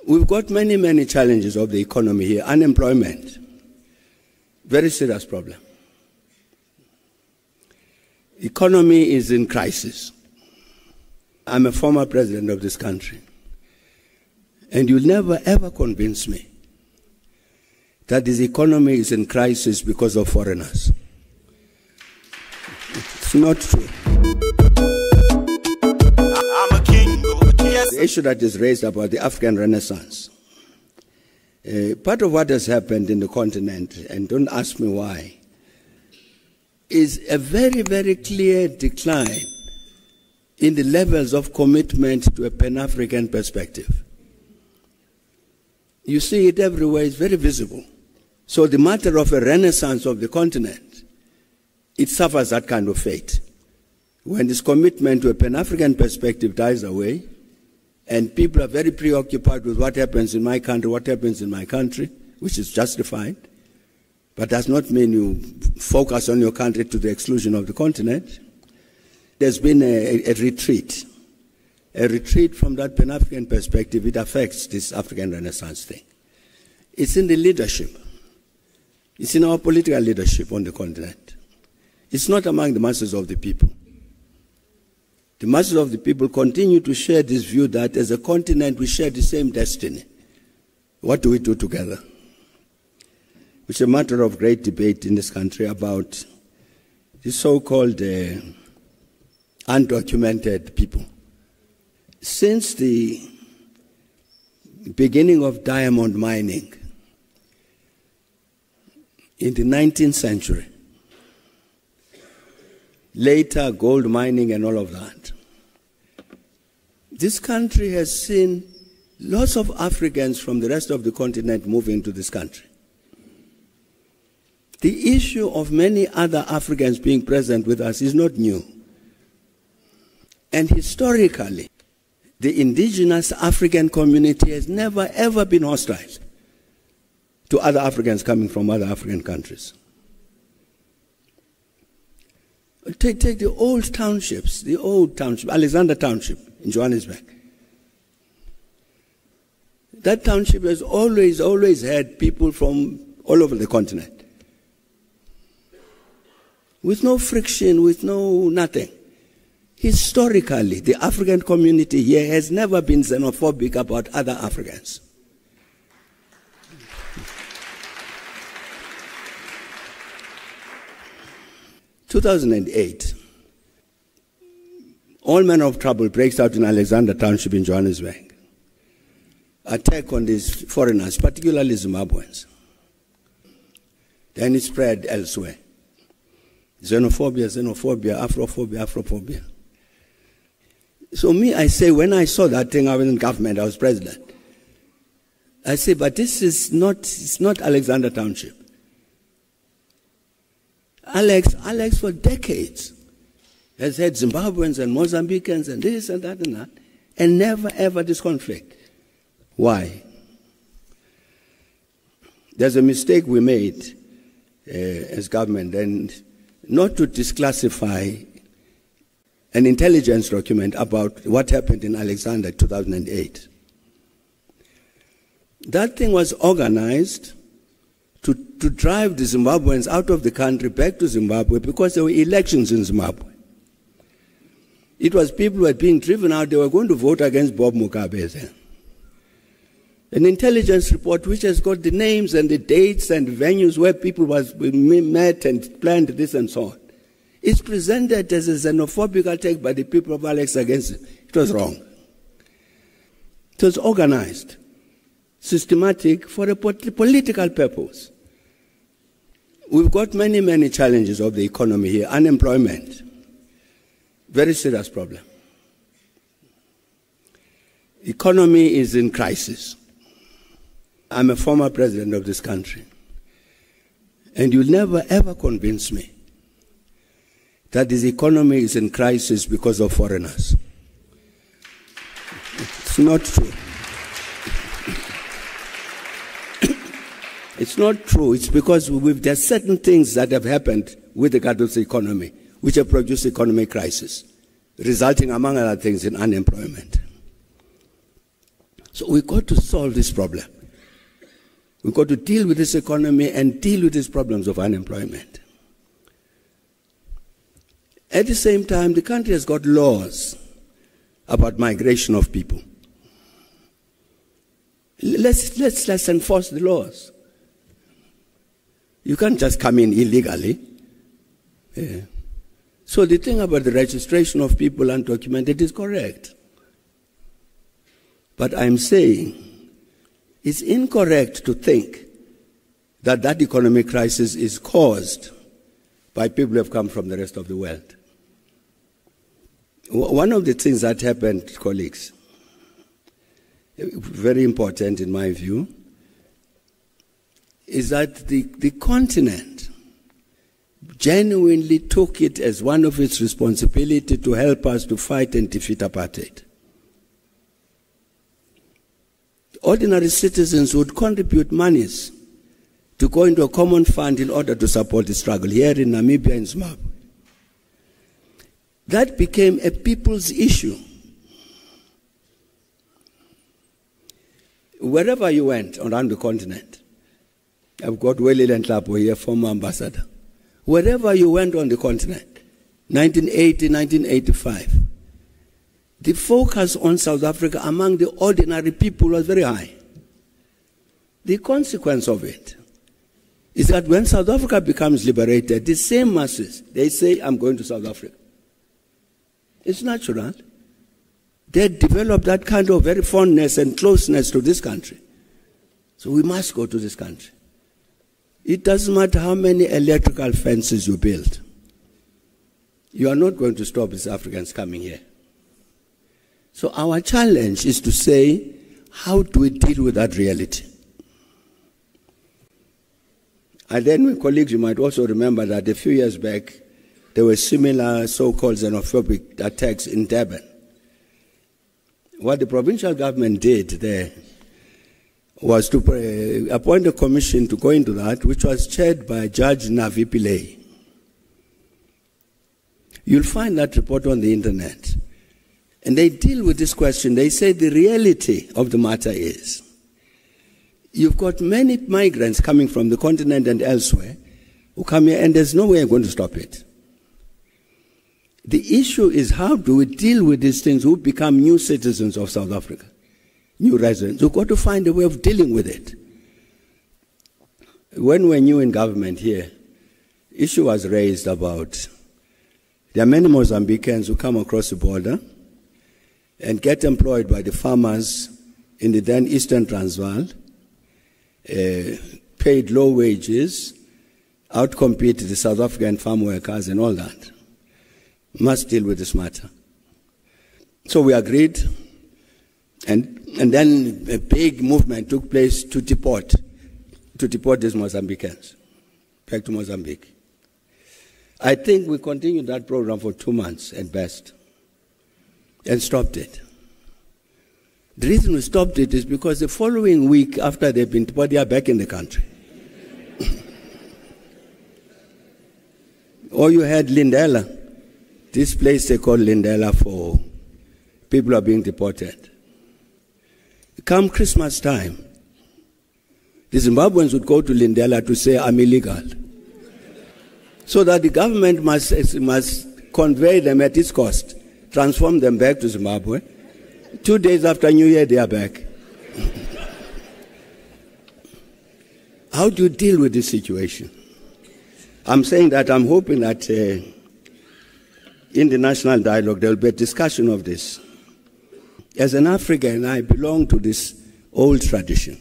We've got many, many challenges of the economy here. Unemployment, very serious problem. Economy is in crisis. I'm a former president of this country, and you'll never ever convince me that this economy is in crisis because of foreigners. It's not true. I'm a king. The issue that is raised about the African Renaissance, part of what has happened in the continent, and don't ask me why, is a very, very clear decline in the levels of commitment to a Pan-African perspective. You see it everywhere, it's very visible. So the matter of a renaissance of the continent, it suffers that kind of fate. When this commitment to a Pan-African perspective dies away, and people are very preoccupied with what happens in my country, which is justified, but does not mean you focus on your country to the exclusion of the continent. There's been a retreat from that Pan-African perspective. It affects this African Renaissance thing. It's in the leadership. It's in our political leadership on the continent. It's not among the masses of the people. The masses of the people continue to share this view that as a continent we share the same destiny. What do we do together? It's a matter of great debate in this country about the so-called undocumented people. Since the beginning of diamond mining in the 19th century, later gold mining and all of that, this country has seen lots of Africans from the rest of the continent move into this country. The issue of many other Africans being present with us is not new. And historically, the indigenous African community has never ever been hostile to other Africans coming from other African countries. Take the old townships, Alexander Township in Johannesburg. That township has always had people from all over the continent. With no friction, with no nothing. Historically, the African community here has never been xenophobic about other Africans. In 2008, all manner of trouble breaks out in Alexander Township in Johannesburg. Attack on these foreigners, particularly Zimbabweans. Then it spread elsewhere. Xenophobia, Afrophobia. So I say, when I saw that thing, I was in government, I was president. I say, but this is it's not Alexander Township. Alex for decades has had Zimbabweans and Mozambicans and this and that, and never ever this conflict. Why? There's a mistake we made as government, and not to disclassify an intelligence document about what happened in Alexander 2008. That thing was organized to drive the Zimbabweans out of the country back to Zimbabwe because there were elections in Zimbabwe. It was people who were being driven out, they were going to vote against Bob Mugabe then. An intelligence report which has got the names and the dates and venues where people met and planned this and so on. It's presented as a xenophobic attack by the people of Alex against it. It was wrong. It was organized, systematic for a political purpose. We've got many, many challenges of the economy here. Unemployment, very serious problem. Economy is in crisis. I'm a former president of this country, and you'll never ever convince me that this economy is in crisis because of foreigners. It's not true. It's not true. It's because there's certain things that have happened with regard to the economy which have produced economic crisis, resulting, among other things, in unemployment. So we've got to solve this problem. We've got to deal with this economy and deal with these problems of unemployment. At the same time, the country has got laws about migration of people. Let's enforce the laws. You can't just come in illegally. Yeah. So the thing about the registration of people undocumented is correct. But I'm saying it's incorrect to think that that economic crisis is caused by people who have come from the rest of the world. One of the things that happened, colleagues, very important in my view, is that the continent genuinely took it as one of its responsibility to help us to fight and defeat apartheid. Ordinary citizens would contribute monies to go into a common fund in order to support the struggle here in Namibia and Zimbabwe. That became a people's issue. Wherever you went around the continent, I've got Welly Lenhlapo here, former ambassador. Wherever you went on the continent, 1980, 1985, the focus on South Africa among the ordinary people was very high. The consequence of it is that when South Africa becomes liberated, the same masses, they say, I'm going to South Africa. It's natural. They develop that kind of very fondness and closeness to this country. So we must go to this country. It doesn't matter how many electrical fences you build. You are not going to stop these Africans coming here. So our challenge is to say, how do we deal with that reality? And then, colleagues, you might also remember that a few years back, there were similar so-called xenophobic attacks in Durban. What the provincial government did there was to appoint a commission to go into that, which was chaired by Judge Navi Pillay. You'll find that report on the internet. And they deal with this question. They say the reality of the matter is, you've got many migrants coming from the continent and elsewhere who come here, and there's no way you're going to stop it. The issue is, how do we deal with these things who become new citizens of South Africa, new residents? We've got to find a way of dealing with it. When we're new in government here, issue was raised about there are many Mozambicans who come across the border and get employed by the farmers in the then Eastern Transvaal, paid low wages, outcompete the South African farm workers and all that. Must deal with this matter. So we agreed, and then a big movement took place to deport these Mozambicans back to Mozambique. I think we continued that program for 2 months at best and stopped it. The reason we stopped it is because the following week after they've been deported, they are back in the country. Or you had Lindela, this place they call Lindela for people who are being deported. Come Christmas time, the Zimbabweans would go to Lindela to say, I'm illegal. So that the government must convey them at its cost, transform them back to Zimbabwe. 2 days after New Year, they are back. How do you deal with this situation? I'm saying that I'm hoping that in the national dialogue there will be a discussion of this. As an African, I belong to this old tradition.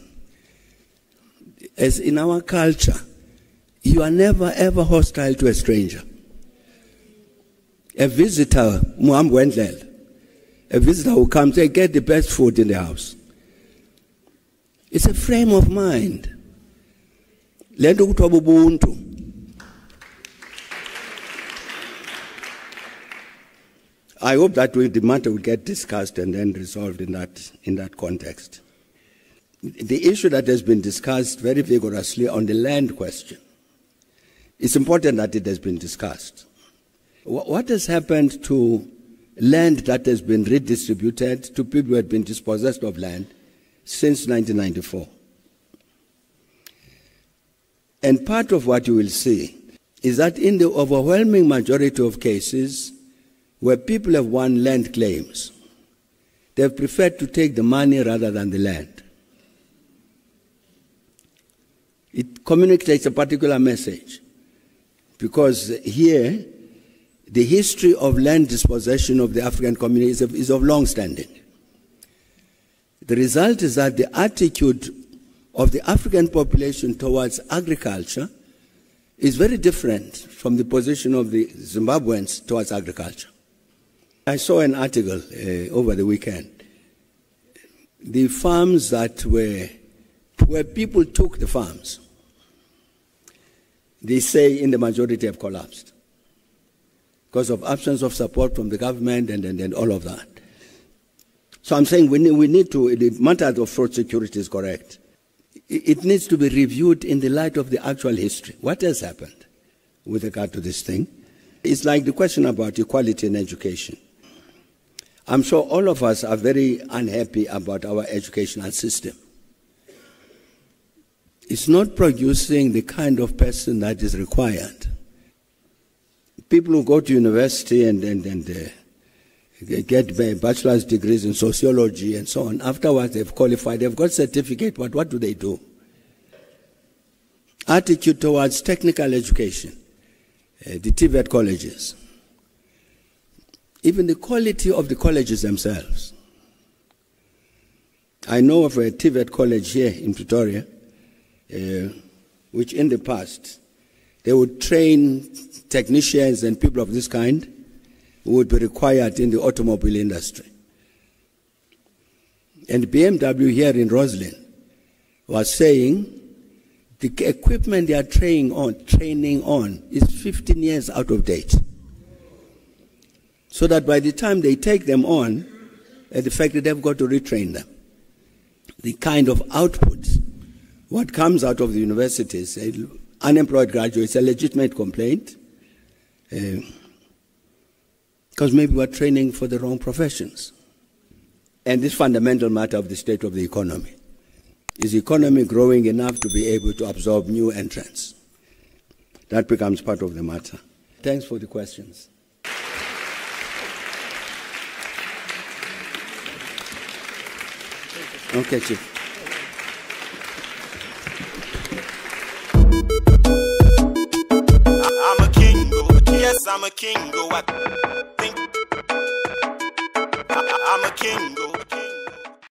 As in our culture, you are never ever hostile to a stranger. A visitor, a visitor who comes, they get the best food in the house. It's a frame of mind. I hope that the matter will get discussed and then resolved in that context. The issue that has been discussed very vigorously on the land question, it's important that it has been discussed. What has happened to land that has been redistributed to people who had been dispossessed of land since 1994. And part of what you will see is that in the overwhelming majority of cases where people have won land claims, they have preferred to take the money rather than the land. It communicates a particular message, because here the history of land dispossession of the African community is of long standing. The result is that the attitude of the African population towards agriculture is very different from the position of the Zimbabweans towards agriculture. I saw an article over the weekend. The farms that where people took the farms, they say in the majority have collapsed because of absence of support from the government and all of that. So I'm saying we need to, the matter of food security is correct. It needs to be reviewed in the light of the actual history. What has happened with regard to this thing? It's like the question about equality in education. I'm sure all of us are very unhappy about our educational system. It's not producing the kind of person that is required. People who go to university and get bachelor's degrees in sociology and so on, afterwards they've qualified, they've got certificate, but what do they do? Attitude towards technical education, the TVET colleges, even the quality of the colleges themselves. I know of a TVET college here in Pretoria, which in the past, they would train technicians and people of this kind who would be required in the automobile industry. And BMW here in Roslyn was saying the equipment they are training on is 15 years out of date. So that by the time they take them on, the fact that they've got to retrain them. The kind of output, what comes out of the universities, unemployed graduates, a legitimate complaint, because maybe we're training for the wrong professions. And this fundamental matter of the state of the economy. Is the economy growing enough to be able to absorb new entrants? That becomes part of the matter. Thanks for the questions. Okay, Chief. I'm a king, yes, I'm a king. I'm a king.